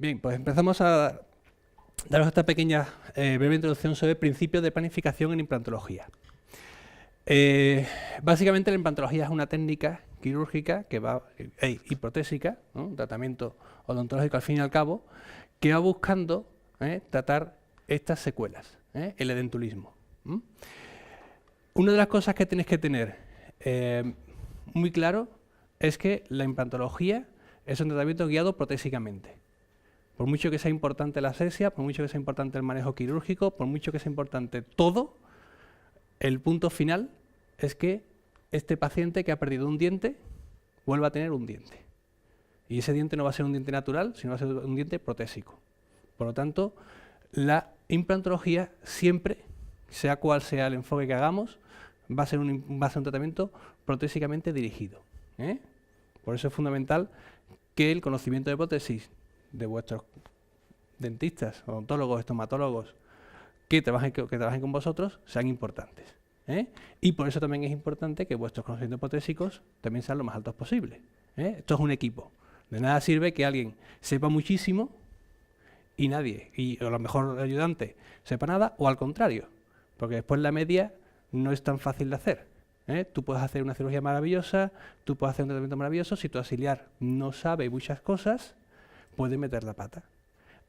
Bien, pues empezamos a daros esta pequeña breve introducción sobre principios de planificación en implantología. Básicamente la implantología es una técnica quirúrgica que va, y protésica, ¿no? Un tratamiento odontológico al fin y al cabo, que va buscando tratar estas secuelas, el edentulismo. Una de las cosas que tienes que tener muy claro es que la implantología es un tratamiento guiado protésicamente. Por mucho que sea importante la asepsia, por mucho que sea importante el manejo quirúrgico, por mucho que sea importante todo, el punto final es que este paciente que ha perdido un diente vuelva a tener un diente. Y ese diente no va a ser un diente natural, sino va a ser un diente protésico. Por lo tanto, la implantología siempre, sea cual sea el enfoque que hagamos, va a ser un tratamiento protésicamente dirigido. Por eso es fundamental que el conocimiento de prótesis de vuestros dentistas, odontólogos, estomatólogos que trabajen con vosotros sean importantes. Y por eso también es importante que vuestros conocimientos protésicos también sean lo más altos posible. Esto es un equipo. De nada sirve que alguien sepa muchísimo y nadie, y a lo mejor el ayudante, sepa nada, o al contrario, porque después la media no es tan fácil de hacer. Tú puedes hacer una cirugía maravillosa, tú puedes hacer un tratamiento maravilloso, si tu auxiliar no sabe muchas cosas, puede meter la pata.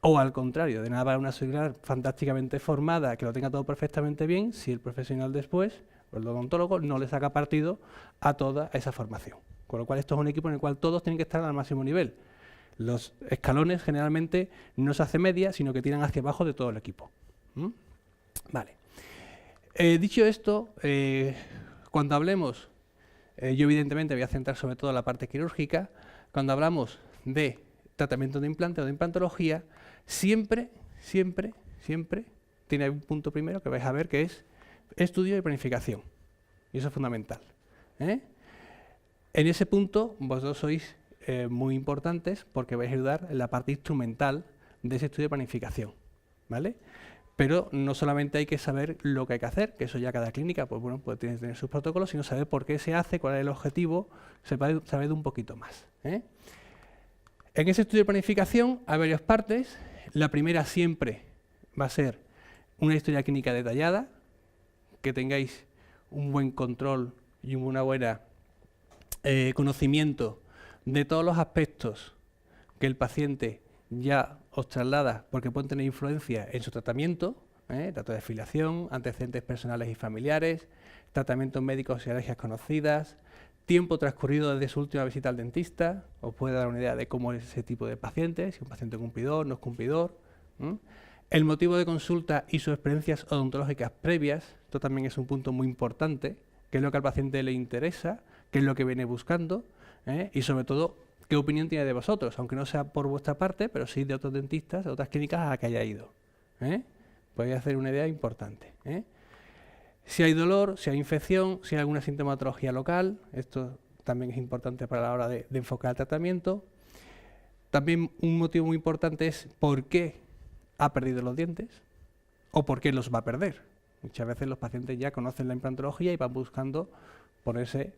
O al contrario, de nada para una auxiliar fantásticamente formada, que lo tenga todo perfectamente bien, si el profesional después, o el odontólogo, no le saca partido a toda esa formación. Con lo cual esto es un equipo en el cual todos tienen que estar al máximo nivel. Los escalones generalmente no se hace media, sino que tiran hacia abajo de todo el equipo. Vale. Dicho esto, cuando hablemos, yo evidentemente voy a centrar sobre todo en la parte quirúrgica, cuando hablamos de tratamiento de implante o de implantología, siempre tiene un punto primero que vais a ver que es estudio y planificación. Y eso es fundamental. En ese punto vosotros sois muy importantes porque vais a ayudar en la parte instrumental de ese estudio de planificación, ¿vale? Pero no solamente hay que saber lo que hay que hacer, que eso ya cada clínica pues tiene que tener sus protocolos, sino saber por qué se hace, cuál es el objetivo, saber de un poquito más. En ese estudio de planificación hay varias partes. La primera siempre va a ser una historia clínica detallada, que tengáis un buen control y una buena conocimiento de todos los aspectos que el paciente ya os traslada, porque pueden tener influencia en su tratamiento, datos de filiación, antecedentes personales y familiares, tratamientos médicos y alergias conocidas, tiempo transcurrido desde su última visita al dentista, os puede dar una idea de cómo es ese tipo de paciente, si un paciente cumplidor, no es cumplidor. El motivo de consulta y sus experiencias odontológicas previas, esto también es un punto muy importante, qué es lo que al paciente le interesa, qué es lo que viene buscando, y sobre todo, qué opinión tiene de vosotros, aunque no sea por vuestra parte, pero sí de otros dentistas, de otras clínicas a las que haya ido. Podéis hacer una idea importante. Si hay dolor, si hay infección, si hay alguna sintomatología local, esto también es importante para la hora de enfocar el tratamiento. También un motivo muy importante es por qué ha perdido los dientes o por qué los va a perder. Muchas veces los pacientes ya conocen la implantología y van buscando ponerse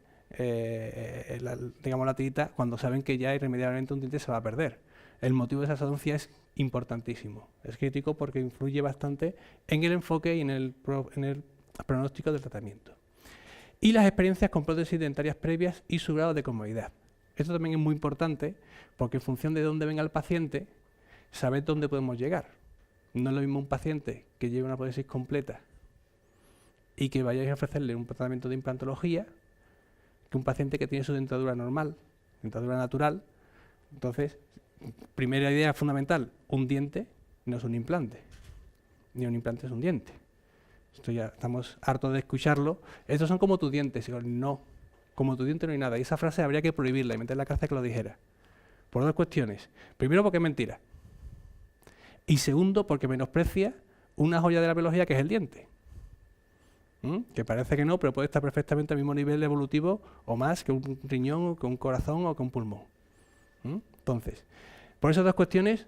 digamos la tirita cuando saben que ya irremediablemente un diente se va a perder. El motivo de esa exodoncia es importantísimo, es crítico porque influye bastante en el enfoque y en el pronóstico del tratamiento. Y las experiencias con prótesis dentarias previas y su grado de comodidad. Esto también es muy importante porque en función de dónde venga el paciente, sabed dónde podemos llegar. No es lo mismo un paciente que lleve una prótesis completa y que vayáis a ofrecerle un tratamiento de implantología que un paciente que tiene su dentadura normal, dentadura natural. Entonces, primera idea fundamental, un diente no es un implante, ni un implante es un diente. Esto ya estamos hartos de escucharlo. Estos son como tus dientes. Digo, no, como tu diente no hay nada. Y esa frase habría que prohibirla y meter en la cárcel que lo dijera. Por dos cuestiones. Primero, porque es mentira. Y segundo, porque menosprecia una joya de la biología que es el diente. Que parece que no, pero puede estar perfectamente al mismo nivel evolutivo o más que un riñón, o que un corazón o que un pulmón. Entonces, por esas dos cuestiones,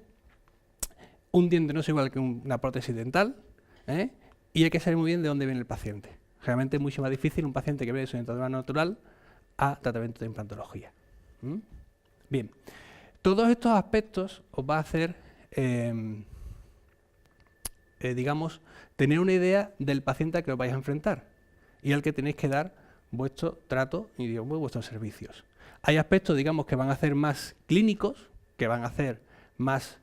un diente no es igual que una prótesis dental, y hay que saber muy bien de dónde viene el paciente. Realmente es mucho más difícil un paciente que viene de su dentadura natural a tratamiento de implantología. Bien, todos estos aspectos os va a hacer digamos, tener una idea del paciente al que os vais a enfrentar y al que tenéis que dar vuestro trato y digamos, vuestros servicios. Hay aspectos, digamos, que van a ser más clínicos, que van a ser más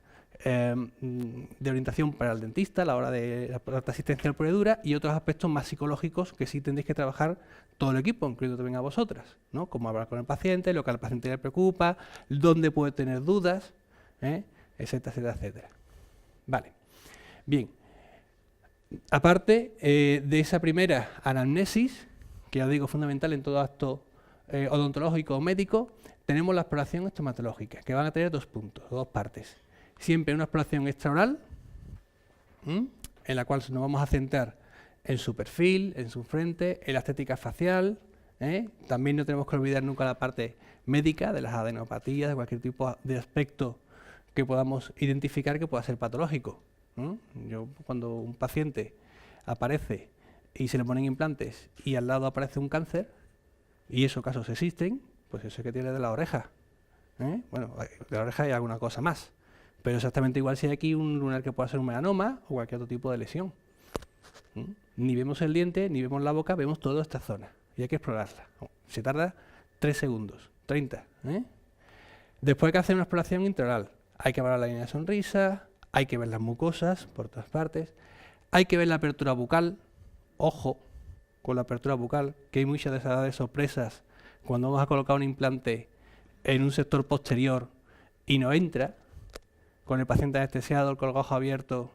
de orientación para el dentista a la hora de la parte asistencial pura y dura, y otros aspectos más psicológicos que sí tendréis que trabajar todo el equipo, incluido también a vosotras, ¿no? Cómo hablar con el paciente, lo que al paciente le preocupa, dónde puede tener dudas, etcétera, etcétera, etcétera. Vale. Bien. Aparte de esa primera anamnesis, que ya os digo fundamental en todo acto odontológico o médico, tenemos la exploración estomatológica, que van a tener dos puntos, dos partes. Siempre una exploración extraoral, en la cual nos vamos a centrar en su perfil, en su frente, en la estética facial. También no tenemos que olvidar nunca la parte médica, de las adenopatías, de cualquier tipo de aspecto que podamos identificar que pueda ser patológico. Yo, cuando un paciente aparece y se le ponen implantes y al lado aparece un cáncer, y esos casos existen, pues eso es que tiene de la oreja. Bueno, de la oreja hay alguna cosa más, pero exactamente igual si hay aquí un lunar que pueda ser un melanoma o cualquier otro tipo de lesión. Ni vemos el diente, ni vemos la boca, vemos toda esta zona y hay que explorarla. Se tarda 3 segundos, 30. Después hay que hacer una exploración intraoral. Hay que evaluar la línea de sonrisa, hay que ver las mucosas por todas partes, hay que ver la apertura bucal. Ojo con la apertura bucal, que hay muchas de sorpresas cuando vamos a colocar un implante en un sector posterior y no entra, con el paciente anestesiado, el colgajo abierto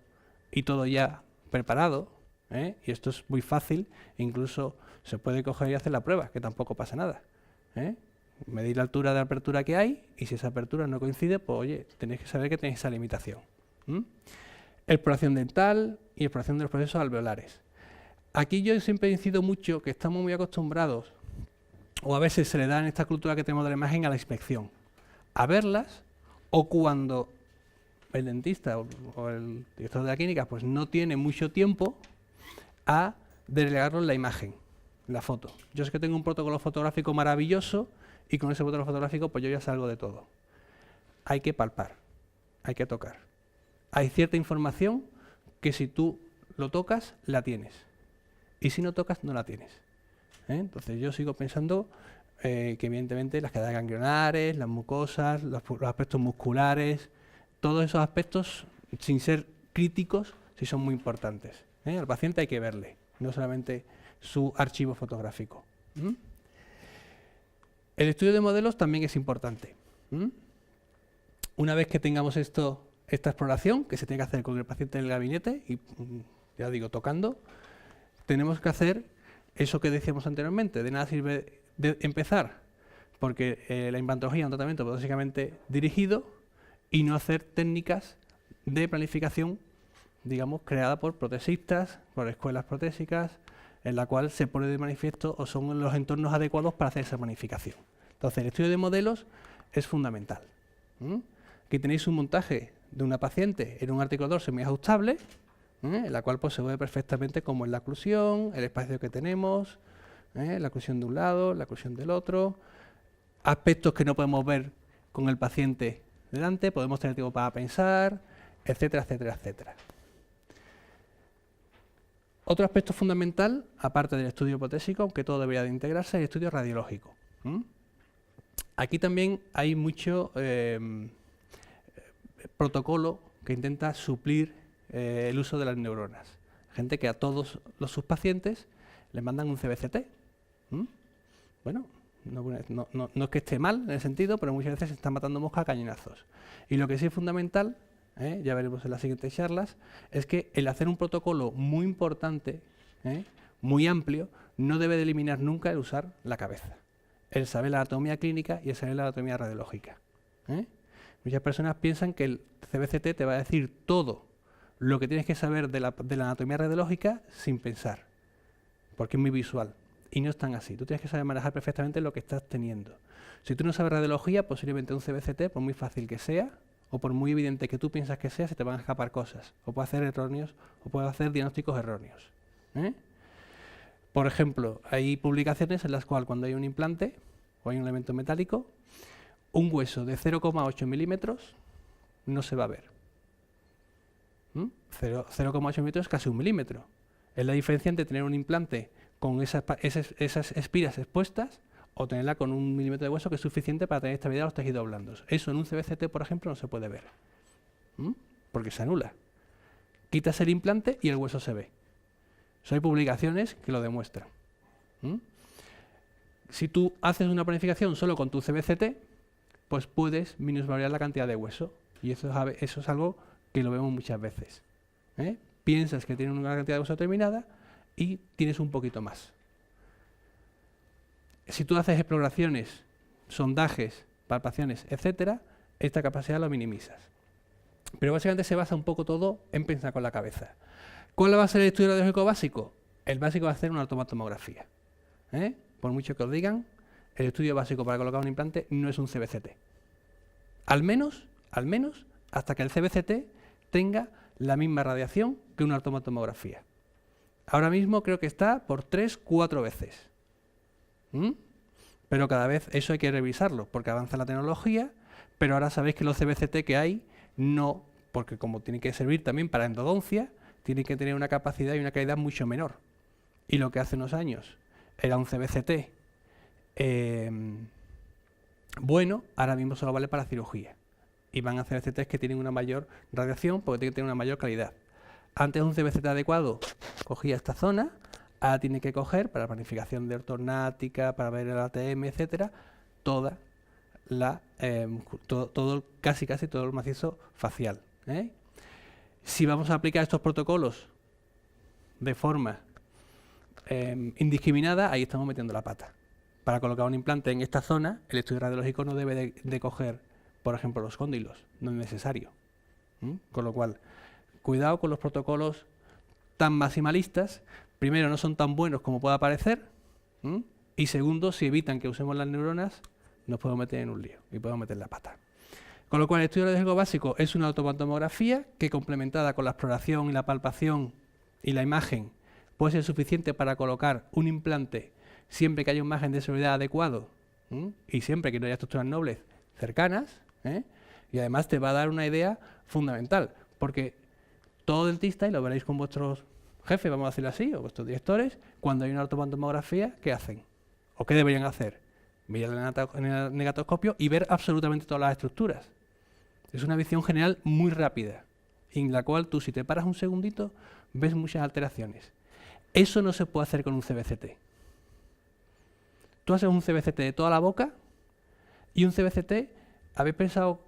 y todo ya preparado. Y esto es muy fácil, incluso se puede coger y hacer la prueba, que tampoco pasa nada. Medir la altura de la apertura que hay, y si esa apertura no coincide, pues oye, tenéis que saber que tenéis esa limitación. Exploración dental y exploración de los procesos alveolares. Aquí yo siempre incido mucho que estamos muy acostumbrados, o a veces se le da en esta cultura que tenemos de la imagen, a la inspección, a verlas, o cuando el dentista o el director de la clínica pues no tiene mucho tiempo, a delegarnos la imagen, la foto. Yo sé que tengo un protocolo fotográfico maravilloso y con ese protocolo fotográfico pues yo ya salgo de todo. Hay que palpar, hay que tocar. Hay cierta información que si tú lo tocas, la tienes. Y si no tocas, no la tienes. Entonces yo sigo pensando que evidentemente las cadenas ganglionares, las mucosas, los aspectos musculares, todos esos aspectos, sin ser críticos, sí son muy importantes. Al paciente hay que verle, no solamente su archivo fotográfico. El estudio de modelos también es importante. Una vez que tengamos esta exploración, que se tiene que hacer con el paciente en el gabinete, y ya digo, tocando, tenemos que hacer eso que decíamos anteriormente. De nada sirve de empezar, porque la implantología es un tratamiento básicamente dirigido, y no hacer técnicas de planificación, digamos, creada por protesistas, por escuelas protésicas, en la cual se pone de manifiesto o son los entornos adecuados para hacer esa planificación. Entonces, el estudio de modelos es fundamental. Aquí tenéis un montaje de una paciente en un articulador semiajustable, en la cual pues, se ve perfectamente cómo es la oclusión, el espacio que tenemos, la oclusión de un lado, la oclusión del otro, aspectos que no podemos ver con el paciente delante, podemos tener tiempo para pensar, etcétera, etcétera, etcétera. Otro aspecto fundamental, aparte del estudio protésico, aunque todo debería de integrarse, es el estudio radiológico. Aquí también hay mucho protocolo que intenta suplir el uso de las neuronas. Gente que a todos sus pacientes les mandan un CBCT. Bueno, no es que esté mal en ese sentido, pero muchas veces se están matando moscas a cañonazos. Y lo que sí es fundamental, ya veremos en las siguientes charlas, es que el hacer un protocolo muy importante, muy amplio, no debe de eliminar nunca el usar la cabeza. El saber la anatomía clínica y el saber la anatomía radiológica. Muchas personas piensan que el CBCT te va a decir todo lo que tienes que saber de la anatomía radiológica sin pensar, porque es muy visual. Y no es tan así. Tú tienes que saber manejar perfectamente lo que estás teniendo. Si tú no sabes radiología, posiblemente un CBCT, por muy fácil que sea, o por muy evidente que tú piensas que sea, se te van a escapar cosas. O puede hacer erróneos, o puede hacer diagnósticos erróneos. Por ejemplo, hay publicaciones en las cuales cuando hay un implante, o hay un elemento metálico, un hueso de 0,8 milímetros no se va a ver. 0,8 milímetros es casi 1 milímetro. Es la diferencia entre tener un implante con esas espiras expuestas o tenerla con 1 milímetro de hueso, que es suficiente para tener estabilidad de los tejidos blandos. Eso en un CBCT, por ejemplo, no se puede ver, porque se anula. Quitas el implante y el hueso se ve. Hay publicaciones que lo demuestran. Si tú haces una planificación solo con tu CBCT, pues puedes minusvalorar la cantidad de hueso. Y eso es algo que lo vemos muchas veces. Piensas que tienes una cantidad de hueso determinada y tienes un poquito más. Si tú haces exploraciones, sondajes, palpaciones, etcétera, esta capacidad lo minimizas. Pero básicamente se basa un poco todo en pensar con la cabeza. ¿Cuál va a ser el estudio radiológico básico? El básico va a ser una automatomografía. Por mucho que os digan, el estudio básico para colocar un implante no es un CBCT. Al menos, hasta que el CBCT tenga la misma radiación que una automatomografía. Ahora mismo creo que está por 3-4 veces. Pero cada vez eso hay que revisarlo, porque avanza la tecnología, pero ahora sabéis que los CBCT que hay, no, porque como tienen que servir también para endodoncia, tienen que tener una capacidad y una calidad mucho menor. Y lo que hace unos años era un CBCT bueno, ahora mismo solo vale para cirugía. Y van a CBCTs que tienen una mayor radiación porque tienen que tener una mayor calidad. Antes un CBCT adecuado cogía esta zona, ahora tiene que coger para planificación de ortognática, para ver el ATM, etcétera, casi todo el macizo facial. Si vamos a aplicar estos protocolos de forma indiscriminada, ahí estamos metiendo la pata. Para colocar un implante en esta zona, el estudio radiológico no debe de coger, por ejemplo, los cóndilos, no es necesario. Con lo cual, cuidado con los protocolos tan maximalistas. Primero, no son tan buenos como pueda parecer. Y segundo, si evitan que usemos las neuronas, nos podemos meter en un lío y podemos meter la pata. Con lo cual, el estudio radiológico básico es una autopantomografía que, complementada con la exploración y la palpación y la imagen, puede ser suficiente para colocar un implante siempre que haya un margen de seguridad adecuado y siempre que no haya estructuras nobles cercanas, y además te va a dar una idea fundamental, porque todo dentista, y lo veréis con vuestros jefes, vamos a decirlo así, o vuestros directores, cuando hay una ortopantomografía, ¿qué hacen? ¿O qué deberían hacer? Mirar en el negatoscopio y ver absolutamente todas las estructuras. Es una visión general muy rápida, en la cual tú, si te paras un segundito, ves muchas alteraciones. Eso no se puede hacer con un CBCT. Tú haces un CBCT de toda la boca y un CBCT, habéis pensado,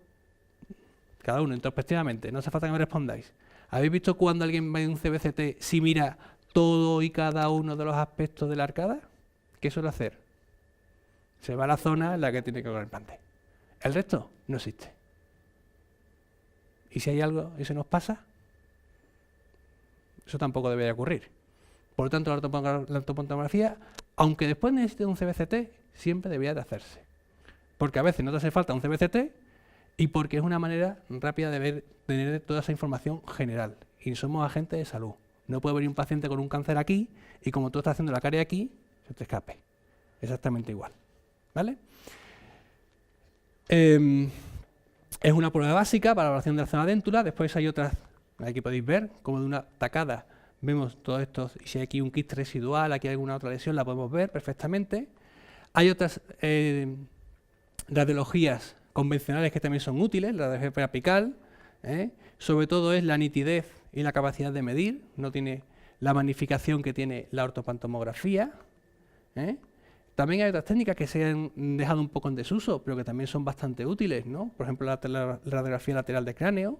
cada uno introspectivamente, no hace falta que me respondáis, ¿habéis visto cuando alguien ve un CBCT si mira todo y cada uno de los aspectos de la arcada? ¿Qué suele hacer? Se va a la zona en la que tiene que colocar el implante. El resto no existe. ¿Y si hay algo y se nos pasa? Eso tampoco debería ocurrir. Por lo tanto, la ortopantomografía, aunque después necesite un CBCT, siempre debería de hacerse. Porque a veces no te hace falta un CBCT y porque es una manera rápida de tener toda esa información general. Y somos agentes de salud. No puede venir un paciente con un cáncer aquí y como tú estás haciendo la carie aquí, se te escape. Exactamente igual. ¿Vale? Es una prueba básica para la evaluación de la zona déntula. Después hay otras, aquí podéis ver, como de una tacada vemos todos estos, y si hay aquí un quiste residual, aquí hay alguna otra lesión, la podemos ver perfectamente. Hay otras radiologías convencionales que también son útiles, la radiografía periapical, sobre todo es la nitidez y la capacidad de medir, no tiene la magnificación que tiene la ortopantomografía. También hay otras técnicas que se han dejado un poco en desuso, pero que también son bastante útiles, ¿no? Por ejemplo, la radiografía lateral de cráneo,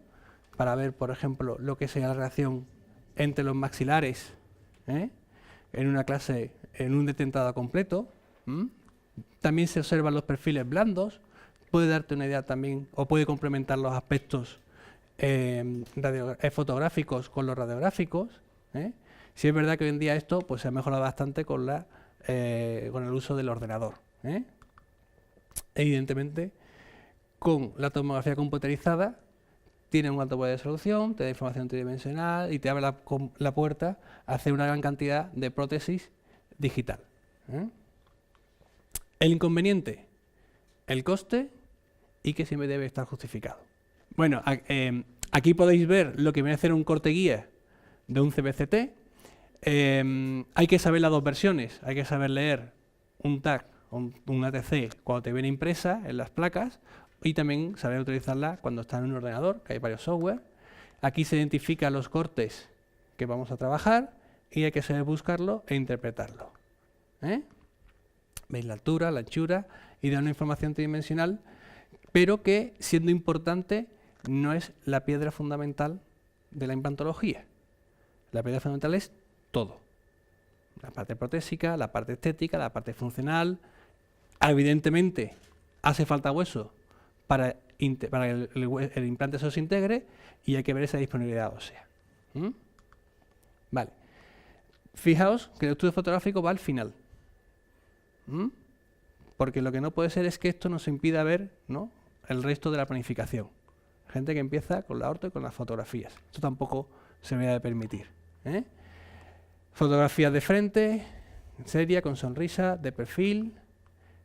para ver, por ejemplo, lo que sea la relación entre los maxilares en una clase, en un detentado completo. También se observan los perfiles blandos, puede darte una idea también, o puede complementar los aspectos fotográficos con los radiográficos. Sí es verdad que hoy en día esto pues, se ha mejorado bastante con el uso del ordenador. Evidentemente, con la tomografía computerizada, tiene un alto poder de resolución, te da información tridimensional y te abre la puerta a hacer una gran cantidad de prótesis digital. El inconveniente, el coste y que siempre debe estar justificado. Bueno, Aquí podéis ver lo que viene a ser un corte guía de un CBCT. Hay que saber las dos versiones. Hay que saber leer un tag o un ATC cuando te viene impresa en las placas y también saber utilizarla cuando está en un ordenador, que hay varios software. Aquí se identifican los cortes que vamos a trabajar y hay que saber buscarlo e interpretarlo. Veis la altura, la anchura y da una información tridimensional, pero que, siendo importante, no es la piedra fundamental de la implantología. La piedra fundamental es todo. La parte protésica, la parte estética, la parte funcional. Evidentemente, hace falta hueso para que el implante se integre y hay que ver esa disponibilidad ósea. Vale. Fijaos que el estudio fotográfico va al final. Porque lo que no puede ser es que esto nos impida ver, ¿no?, el resto de la planificación. Gente que empieza con la orto y con las fotografías. Esto tampoco se me ha de permitir. Fotografías de frente, seria, con sonrisa, de perfil.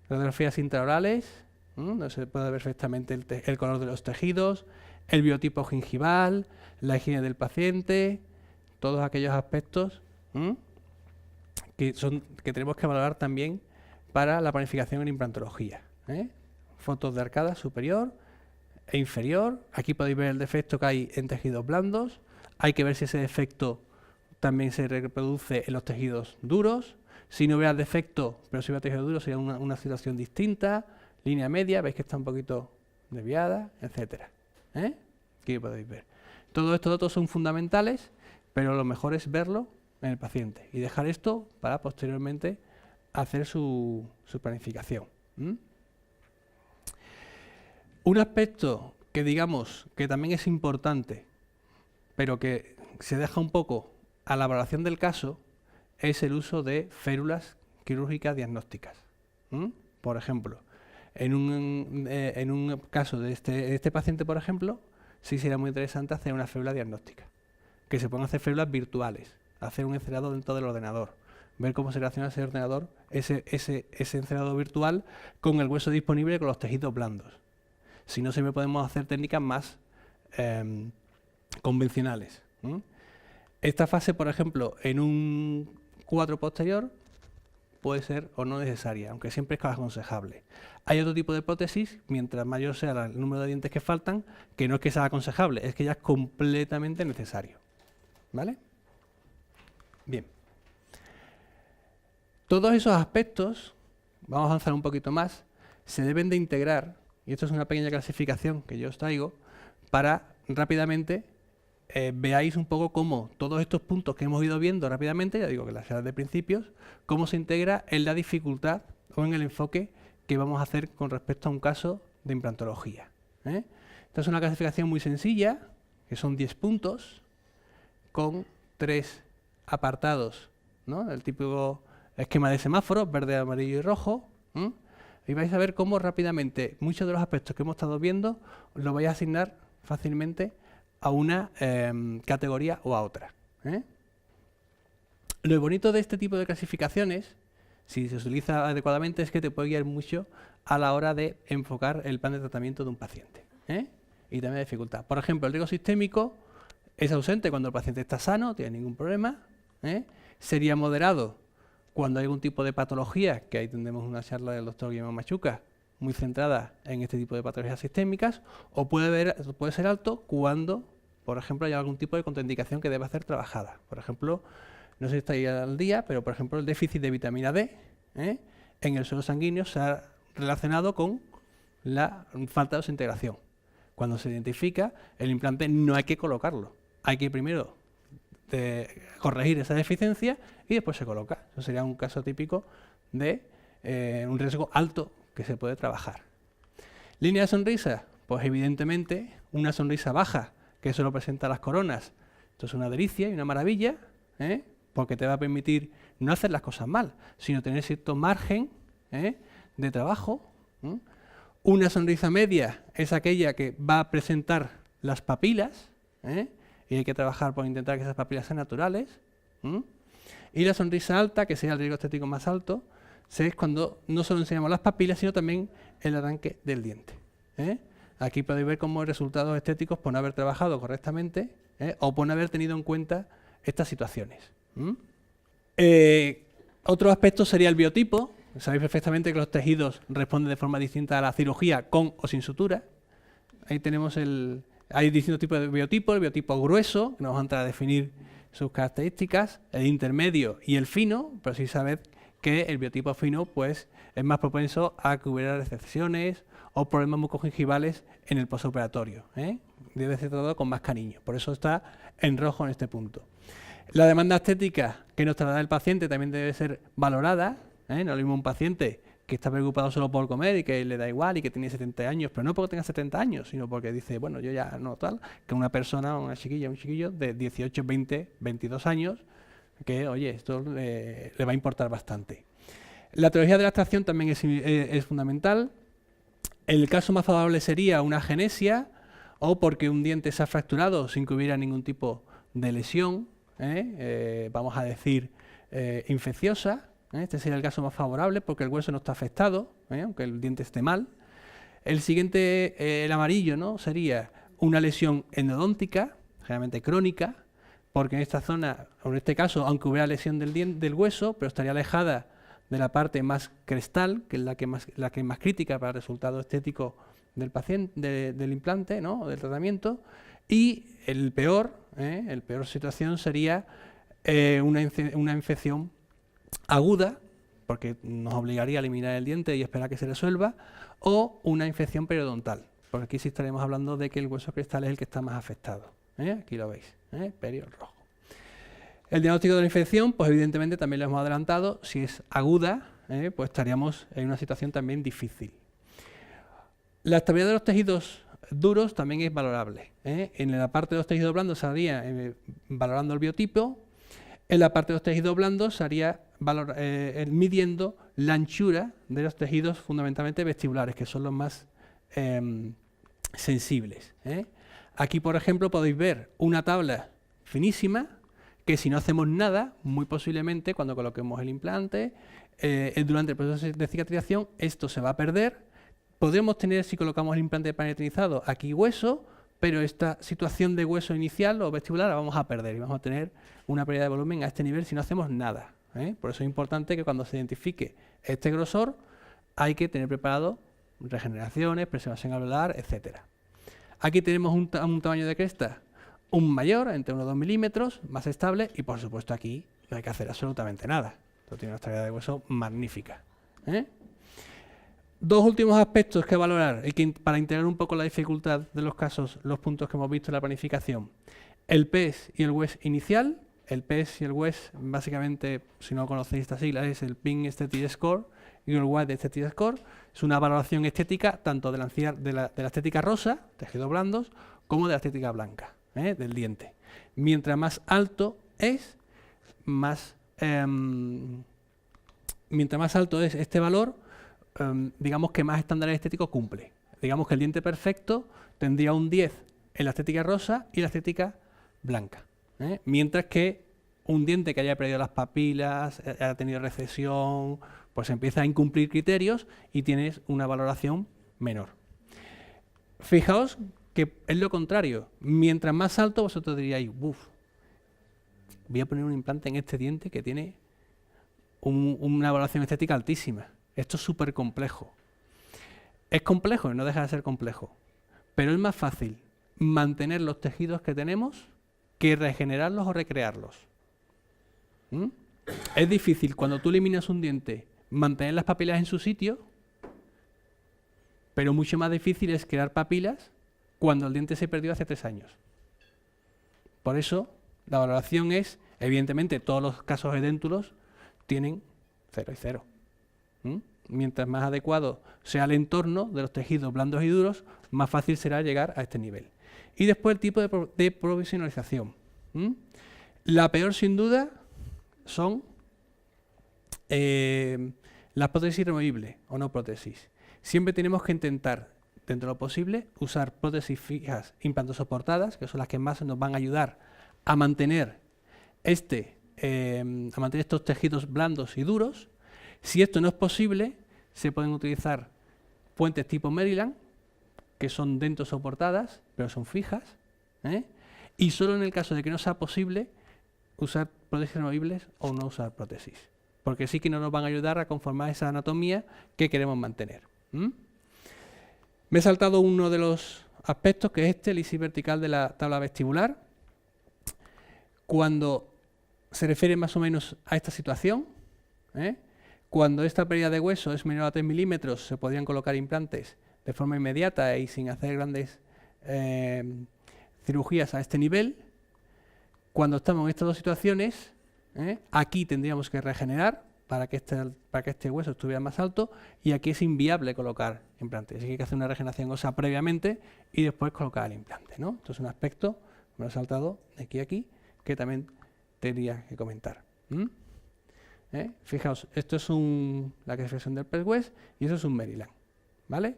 Fotografías intraorales, donde se puede ver perfectamente el color de los tejidos, el biotipo gingival, la higiene del paciente, todos aquellos aspectos que tenemos que valorar también para la planificación en implantología. Fotos de arcada superior e inferior. Aquí podéis ver el defecto que hay en tejidos blandos. Hay que ver si ese defecto también se reproduce en los tejidos duros. Si no hubiera defecto, pero si hubiera tejido duro, sería una situación distinta. Línea media, veis que está un poquito desviada, etcétera. Aquí podéis ver. Todos estos datos son fundamentales, pero lo mejor es verlo en el paciente y dejar esto para posteriormente hacer su planificación. Un aspecto que digamos que también es importante, pero que se deja un poco a la valoración del caso, es el uso de férulas quirúrgicas diagnósticas. Por ejemplo, en un caso de este paciente, por ejemplo, sí sería muy interesante hacer una férula diagnóstica. Que se puedan hacer férulas virtuales, hacer un encerado dentro del ordenador, ver cómo se relaciona ese ordenador, ese encerado virtual con el hueso disponible y con los tejidos blandos. Si no, siempre podemos hacer técnicas más convencionales. Esta fase, por ejemplo, en un cuadro posterior puede ser o no necesaria, aunque siempre es aconsejable. Hay otro tipo de prótesis, mientras mayor sea el número de dientes que faltan, que no es que sea aconsejable, es que ya es completamente necesario. ¿Vale? Bien. Todos esos aspectos, vamos a avanzar un poquito más, se deben de integrar, y esto es una pequeña clasificación que yo os traigo, para rápidamente veáis un poco cómo todos estos puntos que hemos ido viendo rápidamente, ya digo que las series de principios, cómo se integra en la dificultad o en el enfoque que vamos a hacer con respecto a un caso de implantología. Esta es una clasificación muy sencilla, que son 10 puntos, con 3 apartados, ¿no?, el típico esquema de semáforos, verde, amarillo y rojo. Y vais a ver cómo rápidamente muchos de los aspectos que hemos estado viendo los vais a asignar fácilmente a una categoría o a otra. Lo bonito de este tipo de clasificaciones, si se utiliza adecuadamente, es que te puede guiar mucho a la hora de enfocar el plan de tratamiento de un paciente. Y también de dificultad. Por ejemplo, el riesgo sistémico es ausente cuando el paciente está sano, no tiene ningún problema. Sería moderado cuando hay algún tipo de patología, que ahí tendremos una charla del doctor Guillermo Machuca, muy centrada en este tipo de patologías sistémicas, o puede ser alto cuando, por ejemplo, hay algún tipo de contraindicación que deba ser trabajada. Por ejemplo, no sé si estáis al día, pero por ejemplo el déficit de vitamina D en el suelo sanguíneo se ha relacionado con la falta de desintegración. Cuando se identifica el implante no hay que colocarlo, hay que primero corregir esa deficiencia y después se coloca. Eso sería un caso típico de un riesgo alto que se puede trabajar. Línea de sonrisa, pues evidentemente una sonrisa baja, que eso lo presenta las coronas. Esto es una delicia y una maravilla, porque te va a permitir no hacer las cosas mal, sino tener cierto margen de trabajo. Una sonrisa media es aquella que va a presentar las papilas, y hay que trabajar por intentar que esas papilas sean naturales. Y la sonrisa alta, que sería el riesgo estético más alto, es cuando no solo enseñamos las papilas, sino también el arranque del diente. Aquí podéis ver cómo resultados estéticos por no haber trabajado correctamente o por no haber tenido en cuenta estas situaciones. Otro aspecto sería el biotipo. Sabéis perfectamente que los tejidos responden de forma distinta a la cirugía con o sin sutura. Ahí tenemos hay distintos tipos de biotipos. El biotipo grueso, que nos va a entrar a definir sus características, el intermedio y el fino, pero sí sabed que el biotipo fino pues, es más propenso a que hubiera recesiones o problemas mucogingivales en el postoperatorio. Debe ser tratado con más cariño, por eso está en rojo en este punto. La demanda estética que nos traslada el paciente también debe ser valorada. No es lo mismo un paciente que está preocupado solo por comer y que le da igual y que tiene 70 años, pero no porque tenga 70 años, sino porque dice, bueno, yo ya no tal, que una persona, una chiquilla, un chiquillo de 18, 20, 22 años, que, oye, esto le va a importar bastante. La teología de la extracción también es fundamental. El caso más favorable sería una agenesia o porque un diente se ha fracturado sin que hubiera ningún tipo de lesión, vamos a decir, infecciosa. Este sería el caso más favorable porque el hueso no está afectado, aunque el diente esté mal. El siguiente, el amarillo, ¿no? Sería una lesión endodóntica, generalmente crónica, porque en esta zona, o en este caso, aunque hubiera lesión del hueso, pero estaría alejada de la parte más crestal, que es la que es más crítica para el resultado estético del paciente, del implante, ¿no? Del tratamiento. Y el peor situación sería una infección aguda, porque nos obligaría a eliminar el diente y esperar que se resuelva, o una infección periodontal, porque aquí sí estaremos hablando de que el hueso cristal es el que está más afectado. Aquí lo veis, perio rojo. El diagnóstico de la infección, pues evidentemente también lo hemos adelantado. Si es aguda, pues estaríamos en una situación también difícil. La estabilidad de los tejidos duros también es valorable. En la parte de los tejidos blandos se haría valorando el biotipo. En la parte de los tejidos blandos se haría midiendo la anchura de los tejidos fundamentalmente vestibulares, que son los más sensibles. Aquí, por ejemplo, podéis ver una tabla finísima que si no hacemos nada, muy posiblemente cuando coloquemos el implante, durante el proceso de cicatrización, esto se va a perder. Podemos tener, si colocamos el implante parametrizado, aquí hueso, pero esta situación de hueso inicial o vestibular la vamos a perder y vamos a tener una pérdida de volumen a este nivel si no hacemos nada. Por eso es importante que cuando se identifique este grosor hay que tener preparado regeneraciones, preservación alveolar, etc. Aquí tenemos un tamaño de cresta un mayor, entre 1 o 2 milímetros, más estable, y por supuesto aquí no hay que hacer absolutamente nada. Esto tiene una estabilidad de hueso magnífica. Dos últimos aspectos que valorar para integrar un poco la dificultad de los casos, los puntos que hemos visto en la planificación. El PES y el WES inicial. El PES y el WES, básicamente, si no conocéis esta sigla, es el Pink Aesthetic Score y el Wide Aesthetic Score. Es una valoración estética tanto de la estética rosa, tejidos blandos, como de la estética blanca, del diente. Mientras más alto es, mientras más alto es este valor, digamos que más estándares estéticos cumple. Digamos que el diente perfecto tendría un 10 en la estética rosa y la estética blanca. Mientras que un diente que haya perdido las papilas, haya tenido recesión, pues empieza a incumplir criterios y tienes una valoración menor. Fijaos que es lo contrario. Mientras más alto, vosotros diríais, uff, voy a poner un implante en este diente que tiene una valoración estética altísima. Esto es súper complejo. Es complejo y no deja de ser complejo. Pero es más fácil mantener los tejidos que tenemos que regenerarlos o recrearlos. Es difícil cuando tú eliminas un diente mantener las papilas en su sitio, pero mucho más difícil es crear papilas cuando el diente se perdió hace 3 años. Por eso, la valoración es, evidentemente, todos los casos edéntulos tienen 0 y 0. Mientras más adecuado sea el entorno de los tejidos blandos y duros, más fácil será llegar a este nivel. Y después el tipo de provisionalización. La peor, sin duda, son las prótesis removibles o no prótesis. Siempre tenemos que intentar, dentro de lo posible, usar prótesis fijas implantosoportadas, que son las que más nos van a ayudar a mantener estos tejidos blandos y duros. Si esto no es posible, se pueden utilizar puentes tipo Maryland, que son dentro soportadas, pero son fijas, y solo en el caso de que no sea posible usar prótesis removibles o no usar prótesis, porque sí que no nos van a ayudar a conformar esa anatomía que queremos mantener. Me he saltado uno de los aspectos, que es el ISI vertical de la tabla vestibular. Cuando se refiere más o menos a esta situación, cuando esta pérdida de hueso es menor a 3 milímetros, se podrían colocar implantes de forma inmediata y sin hacer grandes cirugías a este nivel. Cuando estamos en estas dos situaciones, aquí tendríamos que regenerar para que este hueso estuviera más alto, y aquí es inviable colocar implantes. Así que hay que hacer una regeneración ósea previamente y después colocar el implante, ¿no? Esto es un aspecto, me lo he saltado de aquí a aquí, que también tendría que comentar. Fijaos, esto es la expresión del Press West y eso es un Maryland, ¿vale?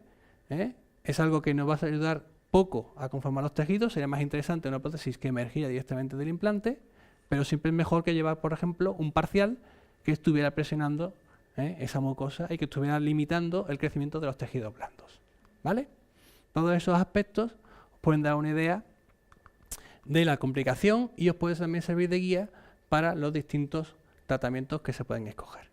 Es algo que nos va a ayudar poco a conformar los tejidos. Sería más interesante una prótesis que emergiera directamente del implante, pero siempre es mejor que llevar, por ejemplo, un parcial que estuviera presionando esa mucosa y que estuviera limitando el crecimiento de los tejidos blandos, ¿vale? Todos esos aspectos os pueden dar una idea de la complicación y os puede también servir de guía para los distintos tratamientos que se pueden escoger.